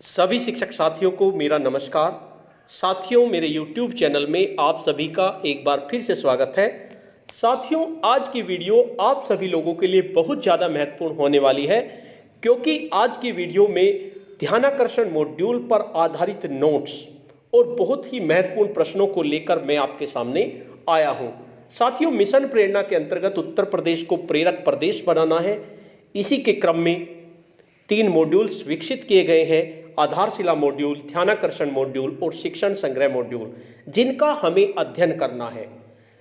सभी शिक्षक साथियों को मेरा नमस्कार। साथियों, मेरे YouTube चैनल में आप सभी का एक बार फिर से स्वागत है। साथियों, आज की वीडियो आप सभी लोगों के लिए बहुत ज़्यादा महत्वपूर्ण होने वाली है, क्योंकि आज की वीडियो में ध्यानाकर्षण मॉड्यूल पर आधारित नोट्स और बहुत ही महत्वपूर्ण प्रश्नों को लेकर मैं आपके सामने आया हूं। साथियों, मिशन प्रेरणा के अंतर्गत उत्तर प्रदेश को प्रेरक प्रदेश बनाना है। इसी के क्रम में 3 मॉड्यूल्स विकसित किए गए हैं: आधारशिला मॉड्यूल, ध्यानाकर्षण मॉड्यूल और शिक्षण संग्रह मॉड्यूल, जिनका हमें अध्ययन करना है।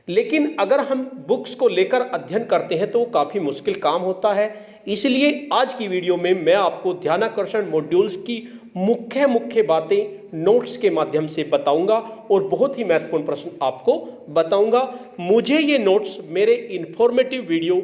लेकिन अगर हम बुक्स को लेकर अध्ययन करते हैं तो वो काफ़ी मुश्किल काम होता है। इसलिए आज की वीडियो में मैं आपको ध्यानाकर्षण मॉड्यूल्स की मुख्य बातें नोट्स के माध्यम से बताऊंगा और बहुत ही महत्वपूर्ण प्रश्न आपको बताऊंगा। मुझे ये नोट्स मेरे इन्फॉर्मेटिव वीडियो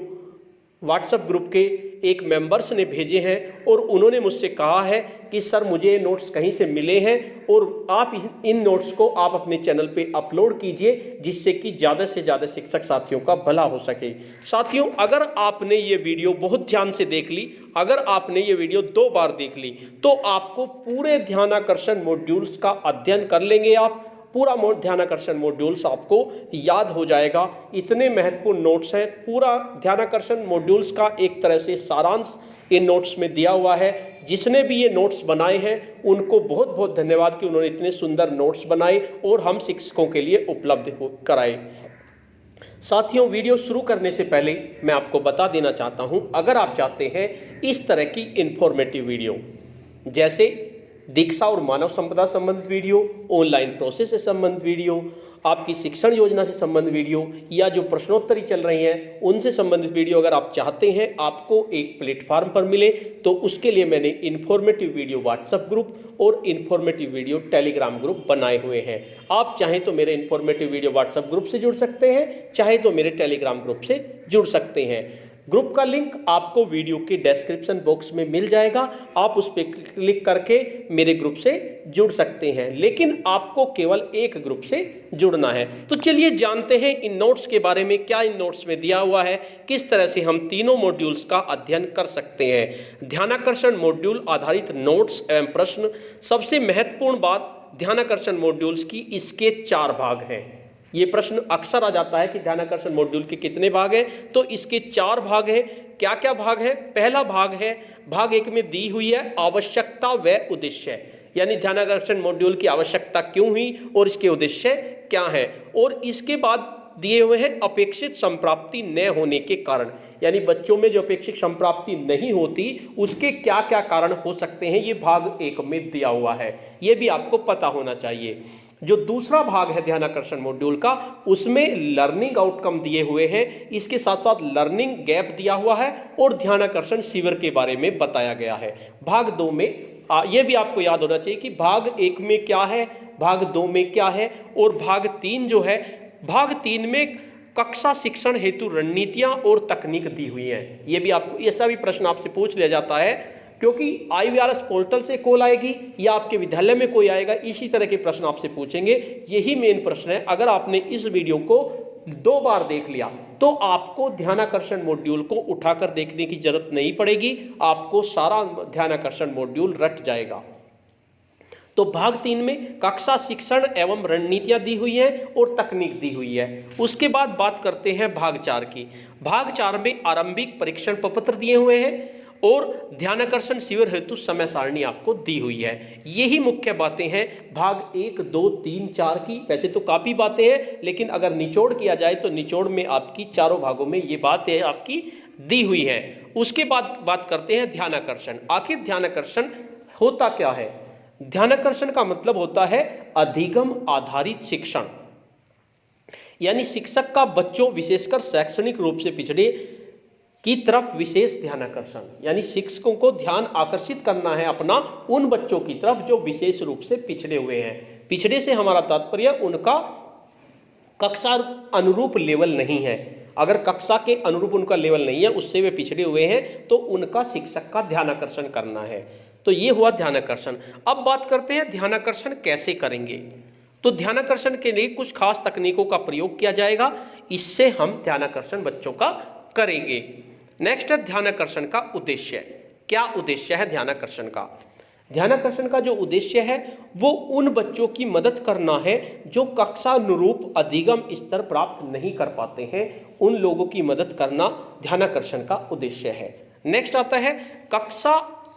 व्हाट्सएप ग्रुप के एक मेंबर्स ने भेजे हैं और उन्होंने मुझसे कहा है कि सर, मुझे ये नोट्स कहीं से मिले हैं और आप इन नोट्स को आप अपने चैनल पे अपलोड कीजिए, जिससे कि ज़्यादा से ज़्यादा शिक्षक साथियों का भला हो सके। साथियों, अगर आपने ये वीडियो बहुत ध्यान से देख ली, अगर आपने ये वीडियो 2 बार देख ली, तो आपको पूरे ध्यानाकर्षण मॉड्यूल्स का अध्ययन कर लेंगे। आप पूरा ध्यानाकर्षण मॉड्यूल्स आपको याद हो जाएगा। इतने महत्वपूर्ण नोट्स हैं। पूरा ध्यानाकर्षण मॉड्यूल्स का एक तरह से सारांश इन नोट्स में दिया हुआ है। जिसने भी ये नोट्स बनाए हैं उनको बहुत बहुत धन्यवाद कि उन्होंने इतने सुंदर नोट्स बनाए और हम शिक्षकों के लिए उपलब्ध कराए। साथियों, वीडियो शुरू करने से पहले मैं आपको बता देना चाहता हूं, अगर आप चाहते हैं इस तरह की इंफॉर्मेटिव वीडियो, जैसे दीक्षा और मानव संपदा संबंधित वीडियो, ऑनलाइन प्रोसेस से संबंधित वीडियो, आपकी शिक्षण योजना से संबंधित वीडियो, या जो प्रश्नोत्तरी चल रही हैं उनसे संबंधित वीडियो अगर आप चाहते हैं आपको एक प्लेटफार्म पर मिले, तो उसके लिए मैंने इन्फॉर्मेटिव वीडियो व्हाट्सएप ग्रुप और इन्फॉर्मेटिव वीडियो टेलीग्राम ग्रुप बनाए हुए हैं। आप चाहें तो मेरे इन्फॉर्मेटिव वीडियो व्हाट्सएप ग्रुप से जुड़ सकते हैं, चाहे तो मेरे टेलीग्राम ग्रुप से जुड़ सकते हैं। ग्रुप का लिंक आपको वीडियो के डिस्क्रिप्शन बॉक्स में मिल जाएगा। आप उस पर क्लिक करके मेरे ग्रुप से जुड़ सकते हैं, लेकिन आपको केवल एक ग्रुप से जुड़ना है। तो चलिए जानते हैं इन नोट्स के बारे में, क्या इन नोट्स में दिया हुआ है, किस तरह से हम तीनों मॉड्यूल्स का अध्ययन कर सकते हैं। ध्यानाकर्षण मॉड्यूल आधारित नोट्स एवं प्रश्न। सबसे महत्वपूर्ण बात ध्यानाकर्षण मॉड्यूल्स की, इसके 4 भाग हैं। ये प्रश्न अक्सर आ जाता है कि ध्यानाकर्षण मॉड्यूल के कितने भाग हैं, तो इसके 4 भाग हैं। क्या क्या भाग है? पहला भाग है, भाग 1 में दी हुई है आवश्यकता व उद्देश्य, यानी ध्यानाकर्षण मॉड्यूल की आवश्यकता क्यों हुई और इसके उद्देश्य क्या है। और इसके बाद दिए हुए हैं अपेक्षित संप्राप्ति न होने के कारण, यानी बच्चों में जो अपेक्षित संप्राप्ति नहीं होती उसके क्या क्या कारण हो सकते हैं, ये भाग 1 में दिया हुआ है। ये भी आपको पता होना चाहिए। जो दूसरा भाग है ध्यानाकर्षण मॉड्यूल का, उसमें लर्निंग आउटकम दिए हुए हैं, इसके साथ साथ लर्निंग गैप दिया हुआ है और ध्यानाकर्षण शिविर के बारे में बताया गया है। भाग 2 में ये भी आपको याद होना चाहिए कि भाग 1 में क्या है, भाग 2 में क्या है, और भाग 3 जो है, भाग 3 में कक्षा शिक्षण हेतु रणनीतियां और तकनीक दी हुई है। ये भी आपको, ऐसा भी प्रश्न आपसे पूछ लिया जाता है, क्योंकि IVRS पोर्टल से कॉल आएगी या आपके विद्यालय में कोई आएगा, इसी तरह के प्रश्न आपसे पूछेंगे। यही मेन प्रश्न है। अगर आपने इस वीडियो को 2 बार देख लिया तो आपको ध्यानाकर्षण मॉड्यूल को उठाकर देखने की जरूरत नहीं पड़ेगी, आपको सारा ध्यानाकर्षण मॉड्यूल रट जाएगा। तो भाग 3 में कक्षा शिक्षण एवं रणनीतियां दी हुई हैं और तकनीक दी हुई है। उसके बाद बात करते हैं भाग 4 की। भाग 4 में आरंभिक परीक्षण प्रपत्र दिए हुए हैं और ध्यानाकर्षण शिविर हेतु समय सारणी आपको दी हुई है। यही मुख्य बातें हैं भाग 1, 2, 3, 4 की। वैसे तो काफ़ी बातें हैं, लेकिन अगर निचोड़ किया जाए तो निचोड़ में आपकी चारों भागों में ये बातें आपकी दी हुई है। उसके बाद बात करते हैं ध्यानाकर्षण। आखिर ध्यानाकर्षण होता क्या है? ध्यानाकर्षण का मतलब होता है अधिगम आधारित शिक्षण, यानी शिक्षक का बच्चों विशेषकर शैक्षणिक रूप से पिछड़े की तरफ विशेष ध्यानाकर्षण, यानी शिक्षकों को ध्यान आकर्षित करना है अपना उन बच्चों की तरफ जो विशेष रूप से पिछड़े हुए हैं। पिछड़े से हमारा तात्पर्य उनका कक्षा अनुरूप लेवल नहीं है। अगर कक्षा के अनुरूप उनका लेवल नहीं है, उससे वे पिछड़े हुए हैं, तो उनका शिक्षक का ध्यानाकर्षण करना है। तो ये हुआ ध्यानाकर्षण। अब बात करते हैं ध्यानाकर्षण कैसे करेंगे। तो ध्यानाकर्षण के लिए कुछ खास तकनीकों का प्रयोग किया जाएगा, इससे हम ध्यानाकर्षण बच्चों का करेंगे। नेक्स्ट है ध्यानाकर्षण का उद्देश्य। क्या उद्देश्य है ध्यानाकर्षण का? ध्यानाकर्षण का जो उद्देश्य है वो उन बच्चों की मदद करना है जो कक्षा अनुरूप अधिगम स्तर प्राप्त नहीं कर पाते हैं, उन लोगों की मदद करना ध्यानाकर्षण का उद्देश्य है। नेक्स्ट आता है कक्षा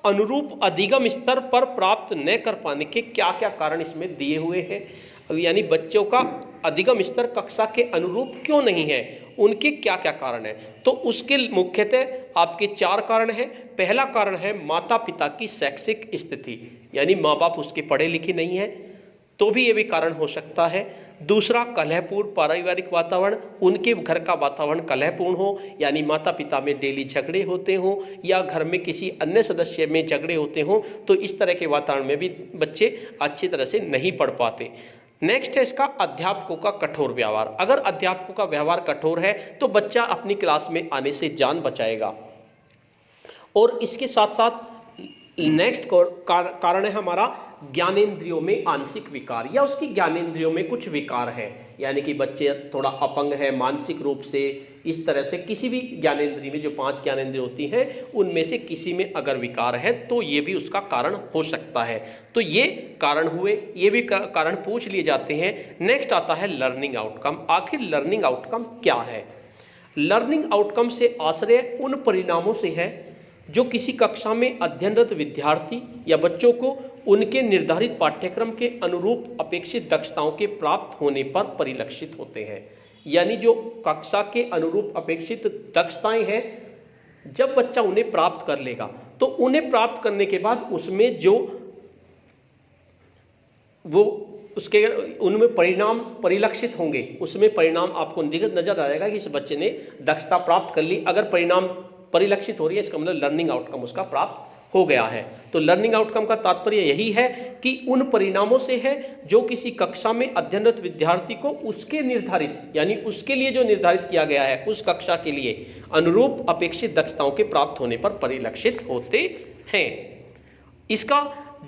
अनुरूप अधिगम स्तर पर प्राप्त न कर पाने के क्या क्या कारण इसमें दिए हुए हैं, यानी बच्चों का अधिगम स्तर कक्षा के अनुरूप क्यों नहीं है, उनके क्या क्या कारण है। तो उसके मुख्यतः आपके 4 कारण हैं। पहला कारण है माता पिता की शैक्षिक स्थिति, यानी माँ बाप उसके पढ़े लिखे नहीं हैं तो भी ये भी कारण हो सकता है। दूसरा कलहपूर्ण पारिवारिक वातावरण, उनके घर का वातावरण कलहपूर्ण हो, यानी माता पिता में डेली झगड़े होते हों या घर में किसी अन्य सदस्य में झगड़े होते हों, तो इस तरह के वातावरण में भी बच्चे अच्छी तरह से नहीं पढ़ पाते। नेक्स्ट है इसका अध्यापकों का कठोर व्यवहार। अगर अध्यापकों का व्यवहार कठोर है तो बच्चा अपनी क्लास में आने से जान बचाएगा। और इसके साथ साथ नेक्स्ट कारण है हमारा ज्ञानेंद्रियों में आंशिक विकार, या उसकी ज्ञानेंद्रियों में कुछ विकार है, यानी कि बच्चे थोड़ा अपंग है मानसिक रूप से, इस तरह से किसी भी ज्ञानेंद्रिय में जो 5 ज्ञानेंद्रिय होती हैं उनमें से किसी में अगर विकार है तो ये भी उसका कारण हो सकता है। तो ये कारण हुए, ये भी कारण पूछ लिए जाते हैं। नेक्स्ट आता है लर्निंग आउटकम। आखिर लर्निंग आउटकम क्या है? लर्निंग आउटकम से आश्रय उन परिणामों से है जो किसी कक्षा में अध्ययनरत विद्यार्थी या बच्चों को उनके निर्धारित पाठ्यक्रम के अनुरूप अपेक्षित दक्षताओं के प्राप्त होने पर परिलक्षित होते हैं। यानी जो कक्षा के अनुरूप अपेक्षित दक्षताएं हैं, जब बच्चा उन्हें प्राप्त कर लेगा तो उन्हें प्राप्त करने के बाद उसमें जो वो उसके उनमें परिणाम परिलक्षित होंगे, उसमें परिणाम आपको नजर आ जाएगा कि इस बच्चे ने दक्षता प्राप्त कर ली। अगर परिणाम परिलक्षित हो रही है इसका मतलब लर्निंग आउटकम उसका प्राप्त हो गया है। तो लर्निंग आउटकम का तात्पर्य यही है कि उन परिणामों से है जो किसी कक्षा में अध्ययनरत विद्यार्थी को उसके निर्धारित, यानी उसके लिए जो निर्धारित किया गया है उस कक्षा के लिए अनुरूप अपेक्षित दक्षताओं के प्राप्त होने पर परिलक्षित होते हैं। इसका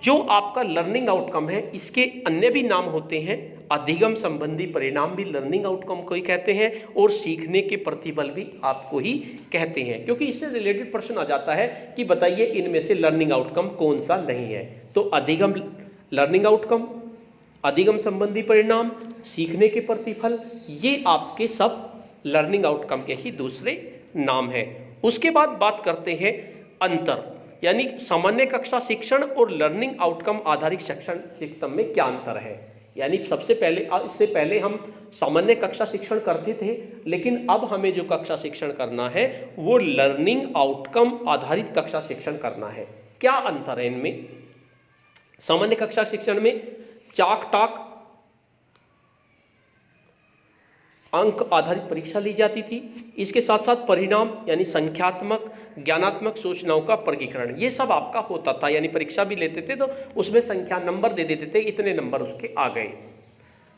जो आपका लर्निंग आउटकम है इसके अन्य भी नाम होते हैं। अधिगम संबंधी परिणाम भी लर्निंग आउटकम को ही कहते हैं और सीखने के प्रतिफल भी आपको ही कहते हैं, क्योंकि इससे रिलेटेड प्रश्न आ जाता है कि बताइए इनमें से लर्निंग आउटकम कौन सा नहीं है। तो अधिगम लर्निंग आउटकम, अधिगम संबंधी परिणाम, सीखने के प्रतिफल, ये आपके सब लर्निंग आउटकम के ही दूसरे नाम हैं। उसके बाद बात करते हैं अंतर, यानी सामान्य कक्षा शिक्षण और लर्निंग आउटकम आधारित शिक्षण सिस्टम में क्या अंतर है। यानी सबसे पहले, इससे पहले हम सामान्य कक्षा शिक्षण करते थे, लेकिन अब हमें जो कक्षा शिक्षण करना है वो लर्निंग आउटकम आधारित कक्षा शिक्षण करना है। क्या अंतर है इनमें? सामान्य कक्षा शिक्षण में चाक टाक अंक आधारित परीक्षा ली जाती थी, इसके साथ साथ परिणाम यानी संख्यात्मक ज्ञानात्मक सूचनाओं का वर्गीकरण, ये सब आपका होता था। यानी परीक्षा भी लेते थे तो उसमें संख्या नंबर दे देते थे, इतने नंबर उसके आ गए।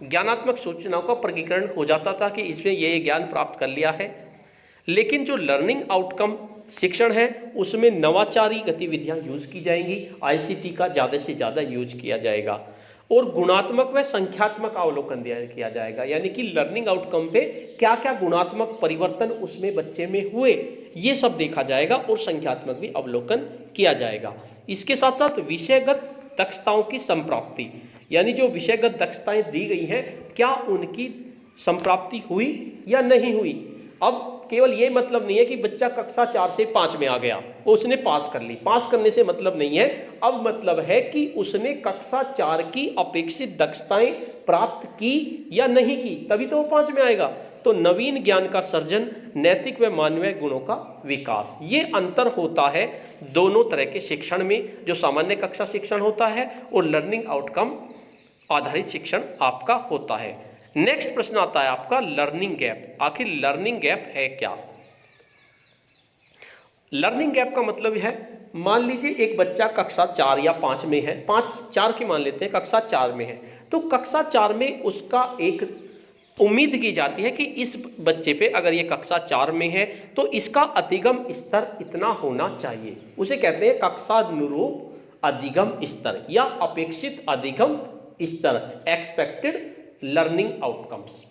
ज्ञानात्मक सूचनाओं का वर्गीकरण हो जाता था कि इसमें ये ज्ञान प्राप्त कर लिया है। लेकिन जो लर्निंग आउटकम शिक्षण है उसमें नवाचारी गतिविधियां यूज की जाएंगी, आईसीटी का ज़्यादा से ज़्यादा यूज किया जाएगा और गुणात्मक व संख्यात्मक अवलोकन किया जाएगा। यानी कि लर्निंग आउटकम पे क्या क्या गुणात्मक परिवर्तन उसमें बच्चे में हुए ये सब देखा जाएगा और संख्यात्मक भी अवलोकन किया जाएगा। इसके साथ साथ विषयगत दक्षताओं की संप्राप्ति, यानी जो विषयगत दक्षताएं दी गई हैं क्या उनकी संप्राप्ति हुई या नहीं हुई। अब केवल ये मतलब नहीं है कि बच्चा कक्षा 4 से 5 में आ गया, उसने पास कर ली, पास करने से मतलब नहीं है। अब मतलब है कि उसने कक्षा 4 की अपेक्षित दक्षताएं प्राप्त की या नहीं की, तभी तो वो 5 में आएगा। तो नवीन ज्ञान का सर्जन, नैतिक व मानवीय गुणों का विकास, ये अंतर होता है दोनों तरह के शिक्षण में, जो सामान्य कक्षा शिक्षण होता है और लर्निंग आउटकम आधारित शिक्षण आपका होता है। नेक्स्ट प्रश्न आता है आपका लर्निंग गैप। आखिर लर्निंग गैप है क्या? लर्निंग गैप का मतलब है, मान लीजिए एक बच्चा कक्षा 4 या 5 में है, 4 की मान लेते हैं, कक्षा 4 में है, तो कक्षा 4 में उसका एक उम्मीद की जाती है कि इस बच्चे पे अगर ये कक्षा 4 में है तो इसका अधिगम स्तर इतना होना चाहिए। उसे कहते हैं कक्षा अनुरूप अधिगम स्तर या अपेक्षित अधिगम स्तर, एक्सपेक्टेड लर्निंग आउटकम्स।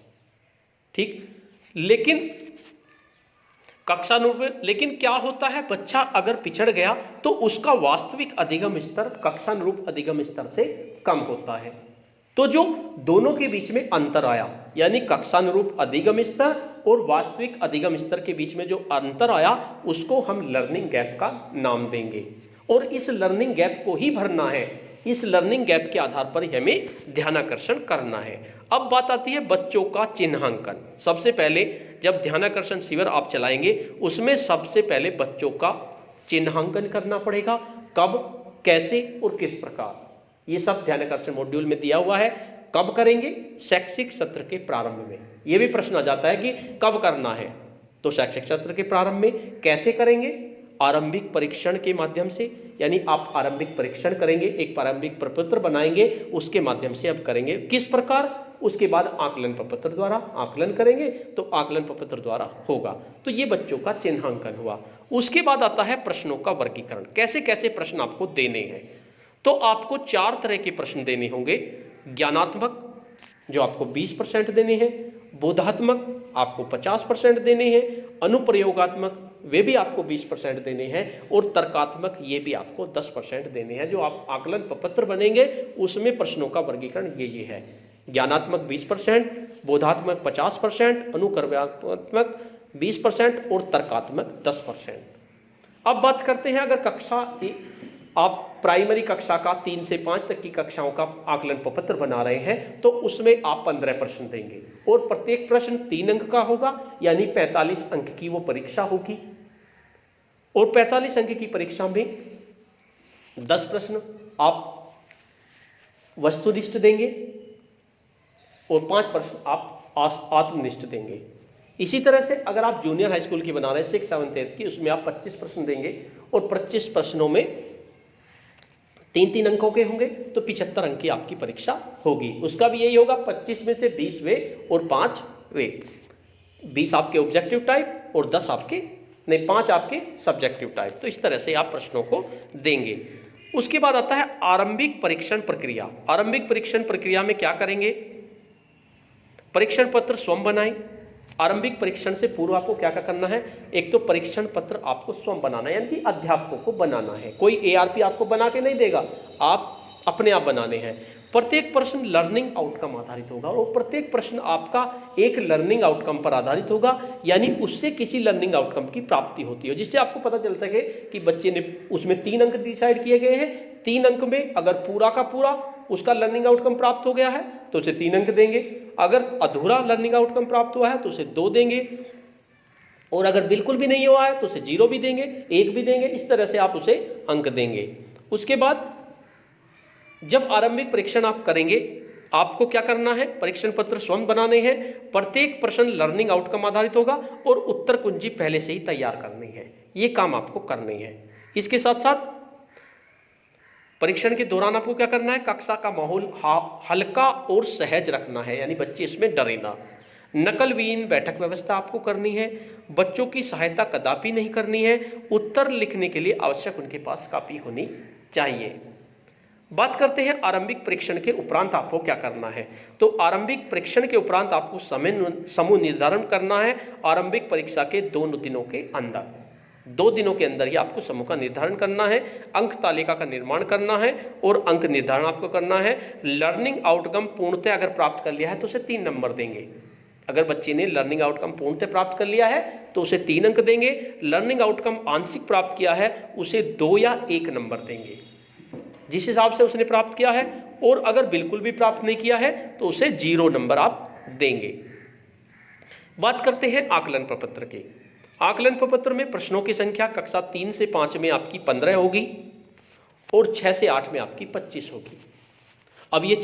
ठीक, लेकिन कक्षानुरूप। लेकिन क्या होता है, बच्चा अगर पिछड़ गया तो उसका वास्तविक अधिगम स्तर कक्षानुरूप अधिगम स्तर से कम होता है। तो जो दोनों के बीच में अंतर आया, यानी कक्षानुरूप अधिगम स्तर और वास्तविक अधिगम स्तर के बीच में जो अंतर आया, उसको हम लर्निंग गैप का नाम देंगे। और इस लर्निंग गैप को ही भरना है, इस लर्निंग गैप के आधार पर ही हमें ध्यानाकर्षण करना है। अब बात आती है बच्चों का चिन्हांकन। सबसे पहले जब ध्यानाकर्षण शिविर आप चलाएंगे, उसमें सबसे पहले बच्चों का चिन्हांकन करना पड़ेगा। कब, कैसे और किस प्रकार, ये सब ध्यानाकर्षण मॉड्यूल में दिया हुआ है। कब करेंगे, शैक्षिक सत्र के प्रारंभ में। ये भी प्रश्न आ जाता है कि कब करना है, तो शैक्षिक सत्र के प्रारंभ में। कैसे करेंगे, आरंभिक परीक्षण के माध्यम से, यानी आप आरंभिक परीक्षण करेंगे, एक प्रारंभिक प्रपत्र बनाएंगे, उसके माध्यम से अब करेंगे। किस प्रकार, उसके बाद आकलन प्रपत्र द्वारा आकलन करेंगे, तो आकलन प्रपत्र द्वारा होगा। तो ये बच्चों का चिन्हांकन हुआ। उसके बाद आता है प्रश्नों का वर्गीकरण। कैसे कैसे प्रश्न आपको देने हैं, तो आपको 4 तरह के प्रश्न देने होंगे। ज्ञानात्मक जो आपको 20% देने हैं, बोधात्मक आपको 50% देने हैं, अनुप्रयोगात्मक वे भी आपको 20% देने हैं, और तर्कात्मक ये भी आपको 10% देने हैं। जो आप आकलन प्रपत्र बनेंगे उसमें प्रश्नों का वर्गीकरण ये है। ज्ञानात्मक 20%, बोधात्मक 50%, अनुप्रयोगात्मक 20% और तर्कात्मक 10%। अब बात करते हैं, अगर कक्षा आप प्राइमरी कक्षा का 3 से 5 तक की कक्षाओं का आकलन प्रपत्र बना रहे हैं, तो उसमें आप 15 प्रश्न देंगे और प्रत्येक प्रश्न 3 अंक का होगा, यानी 45 अंक की वो परीक्षा होगी। और 45 अंक की परीक्षा में 10 प्रश्न आप वस्तुनिष्ठ देंगे और 5 प्रश्न आप आत्मनिष्ठ देंगे। इसी तरह से अगर आप जूनियर हाई स्कूल की बना रहे हैं 6, 7, 8 की, उसमें आप 25 प्रश्न देंगे और 25 प्रश्नों में 3-3 अंकों के होंगे, तो 75 अंक की आपकी परीक्षा होगी। उसका भी यही होगा, 25 में से 20 वे और 5 वे। 20 आपके ऑब्जेक्टिव टाइप और 10 आपके नहीं 5 आपके सब्जेक्टिव टाइप। तो इस तरह से आप प्रश्नों को देंगे। उसके बाद आता है आरंभिक परीक्षण प्रक्रिया। आरंभिक परीक्षण प्रक्रिया में क्या करेंगे, परीक्षण पत्र स्वयं बनाएं। आरंभिक परीक्षण से पूर्व आपको क्या क्या करना है, एक तो परीक्षण पत्र आपको स्वयं बनाना है, यानी कि अध्यापकों को बनाना है। कोई एआरपी आपको बना के नहीं देगा, आप अपने आप बनाने हैं। प्रत्येक प्रश्न लर्निंग आउटकम आधारित होगा और प्रत्येक प्रश्न आपका एक लर्निंग आउटकम पर आधारित होगा, यानी उससे किसी लर्निंग आउटकम की प्राप्ति होती है, जिससे आपको पता चल सके कि बच्चे ने उसमें 3 अंक डिसाइड किए गए हैं। 3 अंक में अगर पूरा का पूरा उसका लर्निंग आउटकम प्राप्त हो गया है तो उसे 3 अंक देंगे, अगर अधूरा लर्निंग आउटकम प्राप्त हुआ है तो उसे 2 देंगे, और अगर बिल्कुल भी नहीं हुआ है तो उसे 0 भी देंगे, 1 भी देंगे। इस तरह से आप उसे अंक देंगे। उसके बाद जब आरंभिक परीक्षण आप करेंगे, आपको क्या करना है, परीक्षण पत्र स्वयं बनाने हैं। प्रत्येक प्रश्न लर्निंग आउटकम आधारित होगा और उत्तर कुंजी पहले से ही तैयार करनी है। ये काम आपको करनी है। इसके साथ साथ परीक्षण के दौरान आपको क्या करना है, कक्षा का माहौल हल्का और सहज रखना है, यानी बच्चे इसमें डरे ना। नकलविहीन बैठक व्यवस्था आपको करनी है। बच्चों की सहायता कदापि नहीं करनी है। उत्तर लिखने के लिए आवश्यक उनके पास कापी होनी चाहिए। बात करते हैं आरंभिक परीक्षण के उपरांत आपको क्या करना है। तो आरंभिक परीक्षण के उपरांत आपको समूह निर्धारण करना है। आरंभिक परीक्षा के 2 दिनों के अंदर, 2 दिनों के अंदर ही आपको समूह का निर्धारण करना है। अंक तालिका का निर्माण करना है और अंक निर्धारण आपको करना है। लर्निंग आउटकम पूर्णतः अगर प्राप्त कर लिया है तो उसे 3 नंबर देंगे। अगर बच्चे ने लर्निंग आउटकम पूर्णतः प्राप्त कर लिया है तो उसे 3 अंक देंगे। लर्निंग आउटकम आंशिक प्राप्त किया है उसे 2 या 1 नंबर देंगे, जिस हिसाब से उसने प्राप्त किया है। और अगर बिल्कुल भी प्राप्त नहीं किया है तो उसे 0 नंबर आप देंगे। बात करते हैं आकलन प्रपत्र की। आकलन प्रपत्र में प्रश्नों की संख्या कक्षा 3 से 5 में आपकी 15 होगी और 6 से 8 में आपकी 25 होगी। अब ये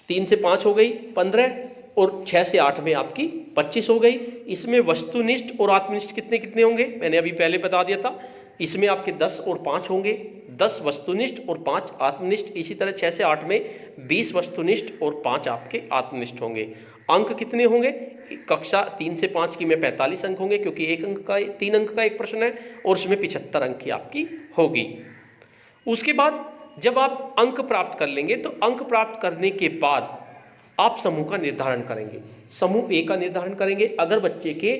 3 से 5 हो गई 15 और 6 से 8 में आपकी 25 हो गई। इसमें वस्तुनिष्ठ और आत्मनिष्ठ कितने कितने होंगे, मैंने अभी पहले बता दिया था। इसमें आपके 10 और 5 होंगे, 10 वस्तुनिष्ठ और 5 आत्मनिष्ठ। इसी तरह 6 से 8 में 20 वस्तुनिष्ठ और 5 आपके आत्मनिष्ठ होंगे। अंक कितने होंगे, कक्षा 3 से 5 की में 45 अंक होंगे, क्योंकि 3 अंक का एक प्रश्न है और उसमें 75 अंक की आपकी होगी। उसके बाद जब आप अंक प्राप्त कर लेंगे तो अंक प्राप्त करने के बाद आप समूह का निर्धारण करेंगे। समूह ए का निर्धारण करेंगे। अगर बच्चे के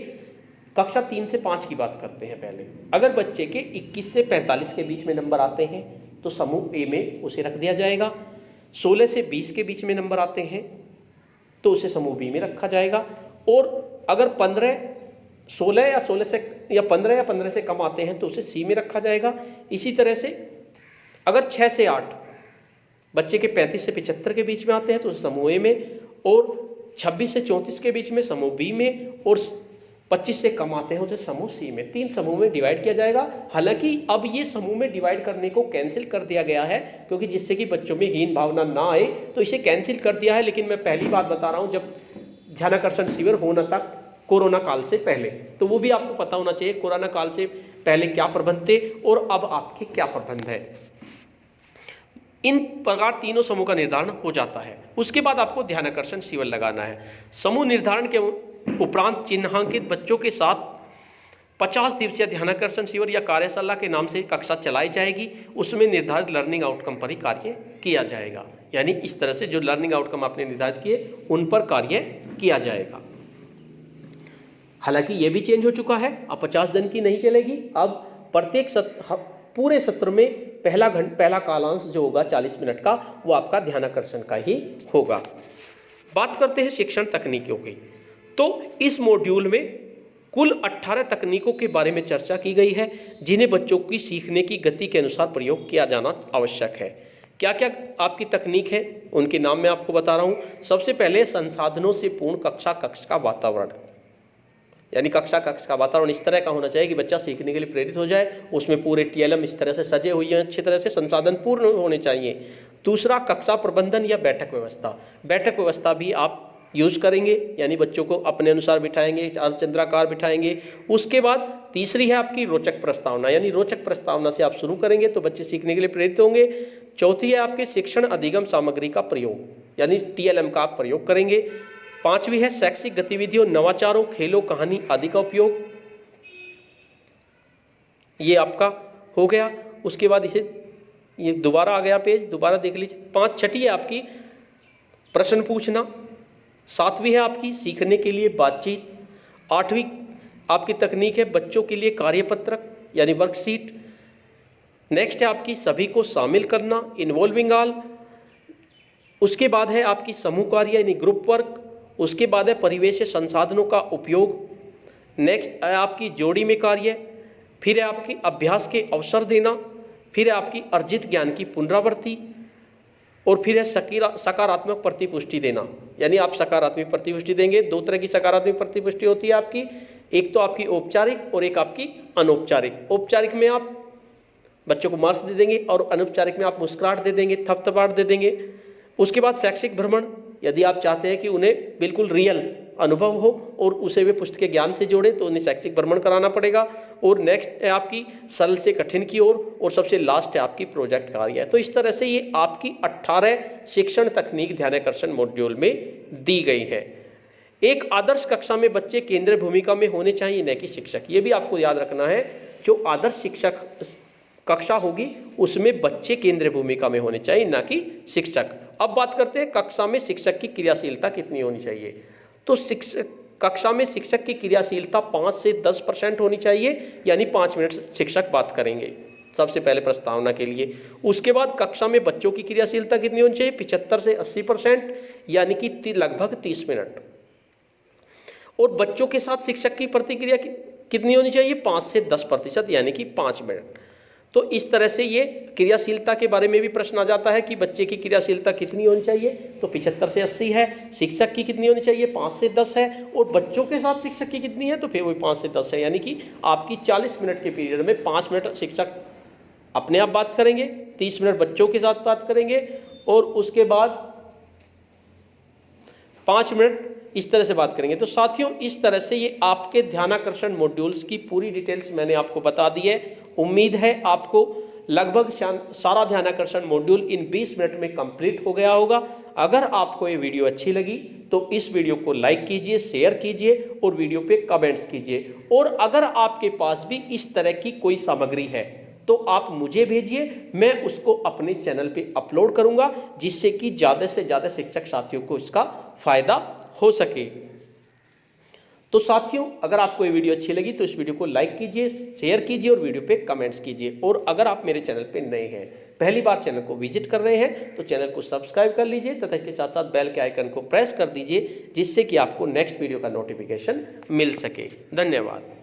कक्षा 3 से 5 की बात करते हैं पहले। अगर बच्चे के 21 से 45 के बीच में नंबर आते हैं तो समूह ए में उसे रख दिया जाएगा। 16 से 20 के बीच में नंबर आते हैं तो उसे समूह बी में रखा जाएगा। और अगर 16 या 15 से कम आते हैं तो उसे सी में रखा जाएगा। इसी तरह से अगर 6 से 8 बच्चे के 35 से 75 के बीच में आते हैं तो समूह ए में, और 26 से 34 के बीच में समूह बी में, और 25 से कम आते हैं उसे समूह सी में। 3 समूह में डिवाइड किया जाएगा। हालांकि अब ये समूह में डिवाइड करने को कैंसिल कर दिया गया है, क्योंकि जिससे कि बच्चों में हीन भावना ना आए तो इसे कैंसिल कर दिया है। लेकिन मैं पहली बात बता रहा हूं, जब ध्यानाकर्षण शिविर होना था कोरोना काल से पहले, तो वो भी आपको पता होना चाहिए कोरोना काल से पहले क्या प्रबंध थे और अब आपके क्या प्रबंध है। इन प्रकार तीनों समूह का निर्धारण हो जाता है। उसके बाद आपको ध्यानाकर्षण शिविर लगाना है। समूह निर्धारण के उपरांत चिन्हांकित बच्चों के साथ 50 दिवसीय ध्यानाकर्षण शिविर या कार्यशाला के नाम से कक्षा चलाई जाएगी। उसमें निर्धारित लर्निंग आउटकम पर ही कार्य किया जाएगा। यानी इस तरह से जो लर्निंग आउटकम आपने निर्धारित किए उन पर कार्य किया जाएगा। हालांकि ये भी चेंज हो चुका है, अब 50 दिन की नहीं चलेगी। अब प्रत्येक पूरे सत्र में पहला कालांश जो होगा 40 मिनट का, वो आपका ध्यानाकर्षण का ही होगा। बात करते हैं शिक्षण तकनीकों की। तो इस मॉड्यूल में कुल 18 तकनीकों के बारे में चर्चा की गई है, जिन्हें बच्चों की सीखने की गति के अनुसार प्रयोग किया जाना आवश्यक है। क्या क्या आपकी तकनीक है, उनके नाम मैं आपको बता रहा हूं। सबसे पहले संसाधनों से पूर्ण कक्ष का वातावरण, यानी कक्षा कक्ष का वातावरण इस तरह का होना चाहिए कि बच्चा सीखने के लिए प्रेरित हो जाए। उसमें पूरे टीएलएम इस तरह से सजे हुए हैं, अच्छी तरह से संसाधन पूर्ण होने चाहिए। दूसरा, कक्षा प्रबंधन या बैठक व्यवस्था। बैठक व्यवस्था भी आप यूज करेंगे, यानी बच्चों को अपने अनुसार बिठाएंगे, चंद्राकार बिठाएंगे। उसके बाद तीसरी है आपकी रोचक प्रस्तावना, यानी रोचक प्रस्तावना से आप शुरू करेंगे तो बच्चे सीखने के लिए प्रेरित होंगे। चौथी है आपके शिक्षण अधिगम सामग्री का प्रयोग, यानी टीएलएम का आप प्रयोग करेंगे। पांचवी है शैक्षिक गतिविधियों, नवाचारों, खेलों, कहानी आदि का उपयोग, ये आपका हो गया। उसके बाद ये दोबारा आ गया पेज, दोबारा देख लीजिए। छठी है आपकी प्रश्न पूछना। सातवीं है आपकी सीखने के लिए बातचीत। आठवीं आपकी तकनीक है बच्चों के लिए कार्यपत्रक यानी वर्कशीट। नेक्स्ट है आपकी सभी को शामिल करना, इन्वॉल्विंग ऑल। उसके बाद है आपकी समूह कार्य यानी ग्रुप वर्क। उसके बाद है परिवेश संसाधनों का उपयोग। नेक्स्ट है आपकी जोड़ी में कार्य। फिर है आपकी अभ्यास के अवसर देना। फिर है आपकी अर्जित ज्ञान की पुनरावृत्ति। और फिर है सकारात्मक प्रतिपुष्टि देना, यानी आप सकारात्मक प्रतिपुष्टि देंगे। दो तरह की सकारात्मक प्रतिपुष्टि होती है आपकी, एक तो आपकी औपचारिक और एक आपकी अनौपचारिक। औपचारिक में आप बच्चों को मार्क्स दे देंगे और अनौपचारिक में आप मुस्कुराहट दे देंगे, थपथपाहट दे देंगे। उसके बाद शैक्षिक भ्रमण, यदि आप चाहते हैं कि उन्हें बिल्कुल रियल अनुभव हो और उसे वे पुस्तक ज्ञान से जोड़ें तो उन्हें शैक्षिक भ्रमण कराना पड़ेगा। और नेक्स्ट है आपकी सरल से कठिन की ओर, और सबसे लास्ट है आपकी प्रोजेक्ट कार्य। तो इस तरह से ये आपकी 18 शिक्षण तकनीक ध्यानाकर्षण मॉड्यूल में दी गई है। एक आदर्श कक्षा में बच्चे केंद्रीय भूमिका में होने चाहिए, न कि शिक्षक। ये भी आपको याद रखना है, जो आदर्श शिक्षक कक्षा होगी उसमें बच्चे केंद्रीय भूमिका में होने चाहिए, ना कि शिक्षक। अब बात करते हैं कक्षा में शिक्षक की क्रियाशीलता कितनी होनी चाहिए। तो कक्षा में शिक्षक की क्रियाशीलता 5 से 10% होनी चाहिए, यानी 5 मिनट शिक्षक बात करेंगे सबसे पहले प्रस्तावना के लिए। उसके बाद कक्षा में बच्चों की क्रियाशीलता कितनी होनी चाहिए, 75 से 80%, यानी कि लगभग 30 मिनट। और बच्चों के साथ शिक्षक की प्रतिक्रिया कितनी होनी चाहिए, 5 से 10%, यानी कि 5 मिनट। तो इस तरह से ये क्रियाशीलता के बारे में भी प्रश्न आ जाता है कि बच्चे की क्रियाशीलता कितनी होनी चाहिए, तो 75 से 80 है। शिक्षक की कितनी होनी चाहिए, 5 से 10 है। और बच्चों के साथ शिक्षक की कितनी है, तो फिर वही 5 से 10 है। यानी कि आपकी 40 मिनट के पीरियड में 5 मिनट शिक्षक अपने आप बात करेंगे, 30 मिनट बच्चों के साथ बात करेंगे, और उसके बाद 5 मिनट इस तरह से बात करेंगे। तो साथियों, इस तरह से ये आपके ध्यानाकर्षण मॉड्यूल्स की पूरी डिटेल्स मैंने आपको बता दी है। उम्मीद है आपको लगभग सारा ध्यानाकर्षण मॉड्यूल इन 20 मिनट में कंप्लीट हो गया होगा। अगर आपको ये वीडियो अच्छी लगी तो इस वीडियो को लाइक कीजिए, शेयर कीजिए और वीडियो पे कमेंट्स कीजिए। और अगर आपके पास भी इस तरह की कोई सामग्री है तो आप मुझे भेजिए, मैं उसको अपने चैनल पे अपलोड करूंगा, जिससे कि ज़्यादा से ज़्यादा शिक्षक साथियों को इसका फायदा हो सके। तो साथियों, अगर आपको ये वीडियो अच्छी लगी तो इस वीडियो को लाइक कीजिए, शेयर कीजिए और वीडियो पे कमेंट्स कीजिए। और अगर आप मेरे चैनल पे नए हैं, पहली बार चैनल को विजिट कर रहे हैं, तो चैनल को सब्सक्राइब कर लीजिए तथा इसके साथ साथ बेल के आइकन को प्रेस कर दीजिए, जिससे कि आपको नेक्स्ट वीडियो का नोटिफिकेशन मिल सके। धन्यवाद।